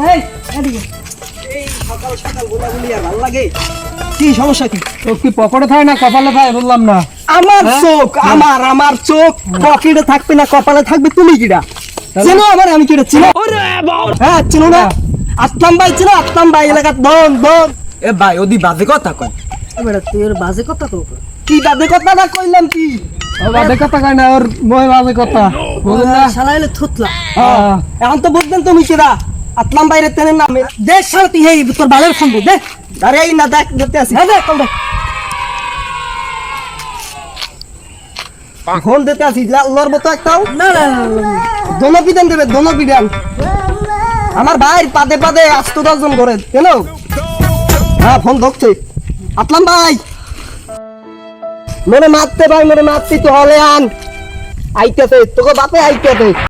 ভাই এদিকে এই সকাল সকাল বলাবলি আর ভালো লাগে কি সমস্যা কি তো কি পকেটে থাকে না কপালে থাকে বললাম না আমার চোখ আমার চোখ পকেটে থাকবে না কপালে থাকবে তুমি কিডা চিনো আমার আমি কিডা চিনো হ্যাঁ চিনো না আসলাম ভাই চিনো আসলাম ভাই এলাকার দন দন এ ভাই ওদি বাজে কথা কয় এবারে তোর বাজে কথা তো কি বাজে কথাটা কইলাম কি ও বাদে কথা কয় না ওর মই বাদে কথা বুঝুন না শালা এলে থুতলা হ্যাঁ। এখন তো বুঝবেন তুমি কিডা আসলাম বাইরে তেনের নামে দেখ শালা তুই এই তোর বালের ফোন দে আরে এই না দেখ দেখতে আসি হ্যাঁ দেখ কল দেখ ফোন দিতে আসি লড়বো তো একটাও না না দোনো বিধান দেবে দোনো বিধান আমার ভাই পাদে পাদে 8-10 জন করে কেন হ্যাঁ ফোন ধরছে আসলাম ভাই মনে মারতে ভাই মনে মারতে তো হলে আন আইতেছে তোকে বাপে আইতেছে